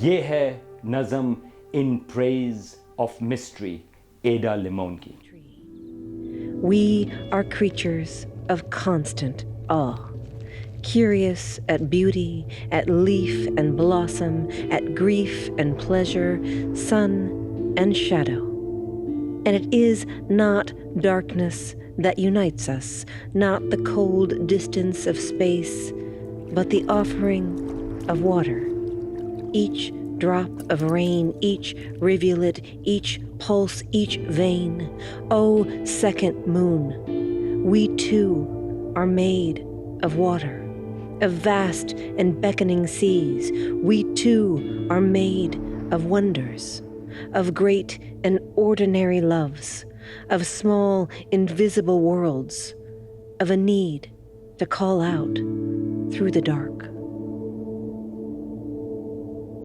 ये है नज़म in praise of mystery, Ada Limón की. We are creatures of constant awe, curious at beauty, at leaf and blossom, at grief and pleasure, sun and shadow. And it is not darkness that unites us, not the cold distance of space, but the offering of water. Each drop of rain, each rivulet, each pulse, each vein. O second moon, we too are made of water, of vast and beckoning seas. We too are made of wonders, of great and ordinary loves, of small invisible worlds, of a need to call out through the dark.